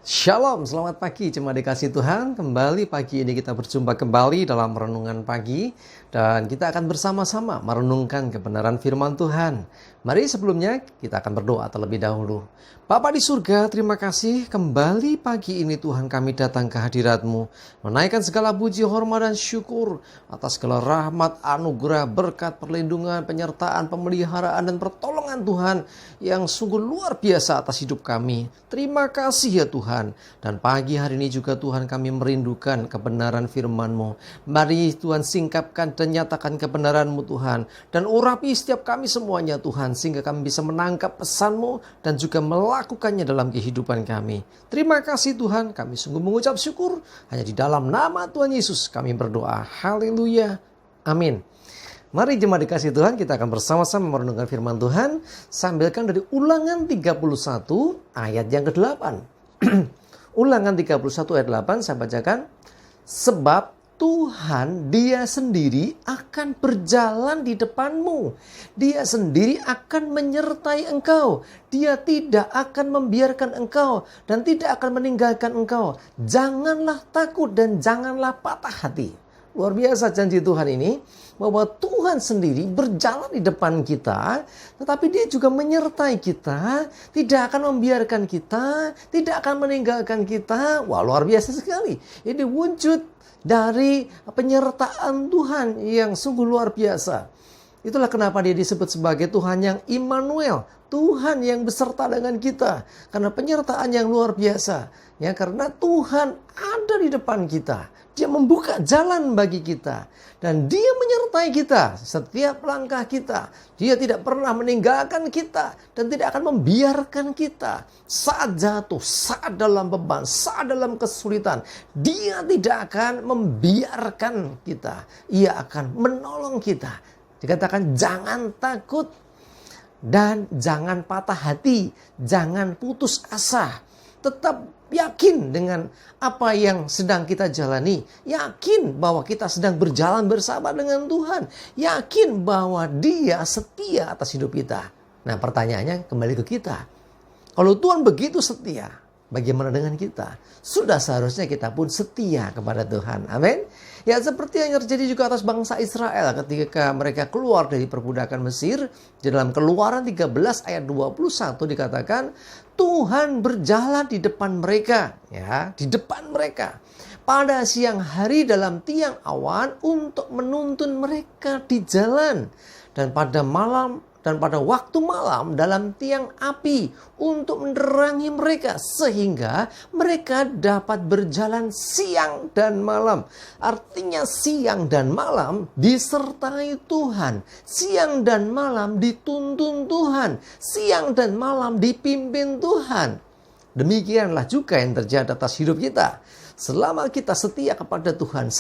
Shalom, selamat pagi jemaat dikasih Tuhan. Kembali pagi ini kita berjumpa kembali dalam renungan pagi. Dan kita akan bersama-sama merenungkan kebenaran firman Tuhan. Mari sebelumnya kita akan berdoa terlebih dahulu. Bapa di surga, terima kasih kembali pagi ini Tuhan kami datang ke hadirat-Mu. Menaikkan segala puji, hormat dan syukur atas segala rahmat, anugerah, berkat, perlindungan, penyertaan, pemeliharaan dan pertolongan Tuhan yang sungguh luar biasa atas hidup kami. Terima kasih ya Tuhan. Dan pagi hari ini juga Tuhan kami merindukan kebenaran firman-Mu. Mari Tuhan singkapkan dan nyatakan kebenaran-Mu Tuhan. Dan urapi setiap kami semuanya Tuhan. Sehingga kami bisa menangkap pesan-Mu dan juga melakukannya dalam kehidupan kami. Terima kasih Tuhan. Kami sungguh mengucap syukur. Hanya di dalam nama Tuhan Yesus kami berdoa. Haleluya. Amin. Mari jemaat dikasih Tuhan, kita akan bersama-sama merenungkan firman Tuhan. Sambilkan dari Ulangan 31 ayat yang ke-8. Ulangan 31 ayat 8 saya bacakan. Sebab Tuhan Dia sendiri akan berjalan di depanmu. Dia sendiri akan menyertai engkau. Dia tidak akan membiarkan engkau dan tidak akan meninggalkan engkau. Janganlah takut dan janganlah patah hati. Luar biasa janji Tuhan ini, bahwa Tuhan sendiri berjalan di depan kita, tetapi Dia juga menyertai kita, tidak akan membiarkan kita, tidak akan meninggalkan kita. Wah, luar biasa sekali. Ini wujud dari penyertaan Tuhan yang sungguh luar biasa. Itulah kenapa Dia disebut sebagai Tuhan yang Immanuel, Tuhan yang beserta dengan kita. Karena penyertaan yang luar biasa. Ya, karena Tuhan ada di depan kita. Dia membuka jalan bagi kita. Dan Dia menyertai kita setiap langkah kita. Dia tidak pernah meninggalkan kita. Dan tidak akan membiarkan kita saat jatuh, saat dalam beban, saat dalam kesulitan. Dia tidak akan membiarkan kita. Ia akan menolong kita. Dikatakan jangan takut dan jangan patah hati. Jangan putus asa. Tetap yakin dengan apa yang sedang kita jalani. Yakin bahwa kita sedang berjalan bersama dengan Tuhan. Yakin bahwa Dia setia atas hidup kita. Nah, pertanyaannya kembali ke kita. Kalau Tuhan begitu setia, bagaimana dengan kita? Sudah seharusnya kita pun setia kepada Tuhan. Amin. Ya, seperti yang terjadi juga atas bangsa Israel ketika mereka keluar dari perbudakan Mesir. Di dalam Keluaran 13 ayat 21 dikatakan, Tuhan berjalan di depan mereka, ya, di depan mereka pada siang hari dalam tiang awan untuk menuntun mereka di jalan, dan pada waktu malam dalam tiang api untuk menerangi mereka sehingga mereka dapat berjalan siang dan malam. Artinya siang dan malam disertai Tuhan. Siang dan malam dituntun Tuhan. Siang dan malam dipimpin Tuhan. Demikianlah juga yang terjadi atas hidup kita. Selama kita setia kepada Tuhan,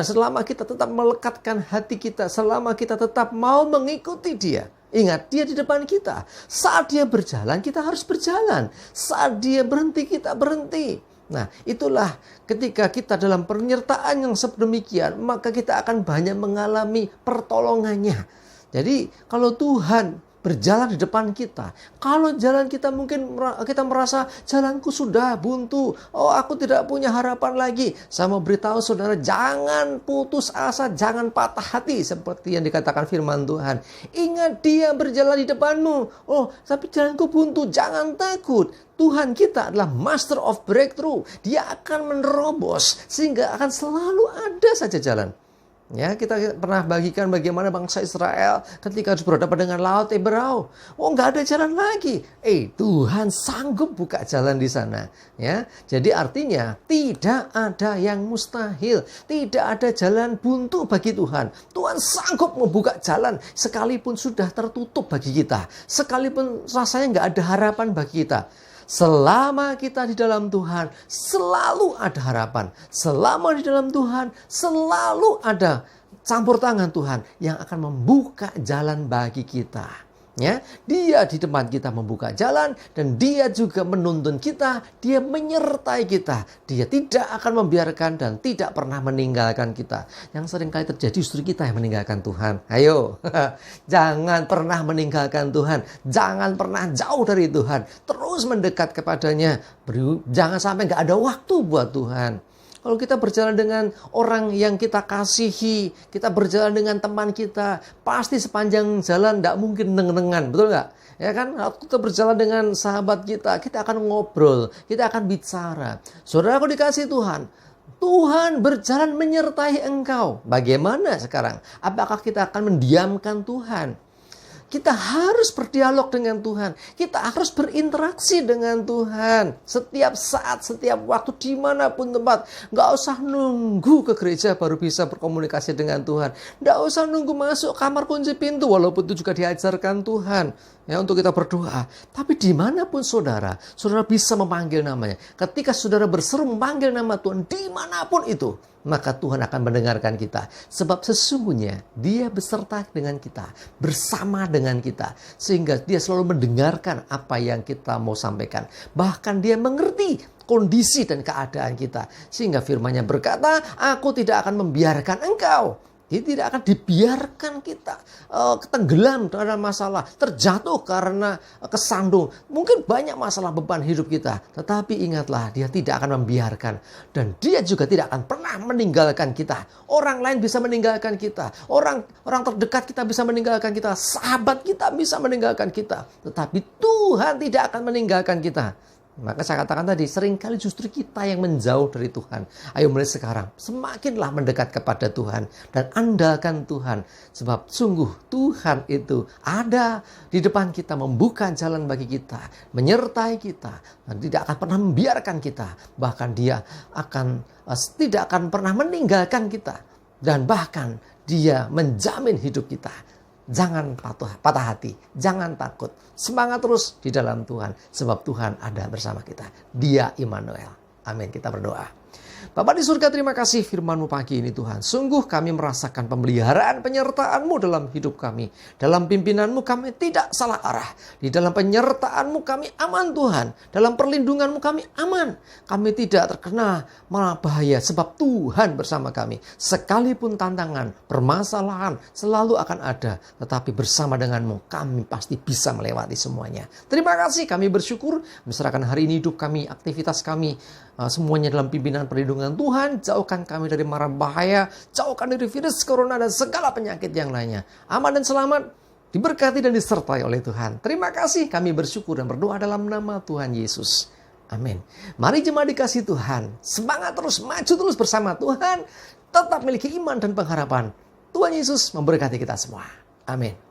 selama kita tetap melekatkan hati kita, selama kita tetap mau mengikuti Dia. Ingat, Dia di depan kita. Saat Dia berjalan, kita harus berjalan. Saat Dia berhenti, kita berhenti. Nah, itulah ketika kita dalam penyertaan yang sedemikian, maka kita akan banyak mengalami pertolongannya. Jadi, kalau Tuhan berjalan di depan kita, kalau jalan kita mungkin kita merasa jalanku sudah buntu, oh aku tidak punya harapan lagi. Saya mau beritahu saudara, jangan putus asa, jangan patah hati seperti yang dikatakan firman Tuhan. Ingat, Dia berjalan di depanmu. Oh, tapi jalanku buntu, jangan takut. Tuhan kita adalah master of breakthrough. Dia akan menerobos sehingga akan selalu ada saja jalan. Ya, kita pernah bagikan bagaimana bangsa Israel ketika harus berhadapan dengan Laut Eberau. Oh, nggak ada jalan lagi. Tuhan sanggup buka jalan di sana. Ya, jadi artinya tidak ada yang mustahil. Tidak ada jalan buntu bagi Tuhan. Tuhan sanggup membuka jalan sekalipun sudah tertutup bagi kita. Sekalipun rasanya nggak ada harapan bagi kita. Selama kita di dalam Tuhan, selalu ada harapan. Selama di dalam Tuhan, selalu ada campur tangan Tuhan yang akan membuka jalan bagi kita. Ya, dia di depan kita membuka jalan dan dia juga menuntun kita, dia menyertai kita. Dia tidak akan membiarkan dan tidak pernah meninggalkan kita. Yang seringkali terjadi justru kita yang meninggalkan Tuhan. Ayo, jangan pernah meninggalkan Tuhan. Jangan pernah jauh dari Tuhan. Terus mendekat kepadanya. Jangan sampai nggak ada waktu buat Tuhan. Kalau kita berjalan dengan orang yang kita kasihi, kita berjalan dengan teman kita, pasti sepanjang jalan tidak mungkin neng-nengan, betul nggak? Ya kan, kalau kita berjalan dengan sahabat kita akan ngobrol, kita akan bicara. Saudaraku dikasih Tuhan, Tuhan berjalan menyertai engkau. Bagaimana sekarang? Apakah kita akan mendiamkan Tuhan? Kita harus berdialog dengan Tuhan. Kita harus berinteraksi dengan Tuhan. Setiap saat, setiap waktu, dimanapun tempat. Nggak usah nunggu ke gereja baru bisa berkomunikasi dengan Tuhan. Nggak usah nunggu masuk kamar kunci pintu. Walaupun itu juga diajarkan Tuhan. Ya, untuk kita berdoa. Tapi dimanapun saudara bisa memanggil namanya. Ketika saudara berseru memanggil nama Tuhan, dimanapun itu, maka Tuhan akan mendengarkan kita. Sebab sesungguhnya dia beserta dengan kita, bersama dengan kita. Sehingga dia selalu mendengarkan apa yang kita mau sampaikan. Bahkan dia mengerti kondisi dan keadaan kita. Sehingga firman-Nya berkata, aku tidak akan membiarkan engkau. Dia tidak akan dibiarkan kita tenggelam dalam masalah, terjatuh karena kesandung. Mungkin banyak masalah beban hidup kita. Tetapi ingatlah, dia tidak akan membiarkan. Dan dia juga tidak akan pernah meninggalkan kita. Orang lain bisa meninggalkan kita. Orang terdekat kita bisa meninggalkan kita. Sahabat kita bisa meninggalkan kita. Tetapi Tuhan tidak akan meninggalkan kita. Maka saya katakan tadi, seringkali justru kita yang menjauh dari Tuhan. Ayo mulai sekarang, semakinlah mendekat kepada Tuhan. Dan andalkan Tuhan. Sebab sungguh Tuhan itu ada di depan kita, membuka jalan bagi kita, menyertai kita. Dan tidak akan pernah membiarkan kita. Bahkan dia tidak akan pernah meninggalkan kita. Dan bahkan dia menjamin hidup kita. Jangan patah hati, jangan takut. Semangat terus di dalam Tuhan. Sebab Tuhan ada bersama kita. Dia Immanuel. Amin, kita berdoa. Bapa di surga, terima kasih firman-Mu pagi ini Tuhan. Sungguh kami merasakan pemeliharaan penyertaan-Mu dalam hidup kami. Dalam pimpinan-Mu kami tidak salah arah. Di dalam penyertaan-Mu kami aman Tuhan. Dalam perlindungan-Mu kami aman. Kami tidak terkena bahaya sebab Tuhan bersama kami. Sekalipun tantangan, permasalahan selalu akan ada. Tetapi bersama dengan-Mu kami pasti bisa melewati semuanya. Terima kasih, kami bersyukur. Menyerahkan hari ini hidup kami, aktivitas kami, semuanya dalam pimpinan perlindungan Tuhan. Jauhkan kami dari mara bahaya, jauhkan dari virus corona dan segala penyakit yang lainnya. Aman dan selamat, diberkati dan disertai oleh Tuhan. Terima kasih, kami bersyukur dan berdoa dalam nama Tuhan Yesus. Amin. Mari jemaat dikasih Tuhan, semangat terus, maju terus bersama Tuhan. Tetap miliki iman dan pengharapan. Tuhan Yesus memberkati kita semua. Amin.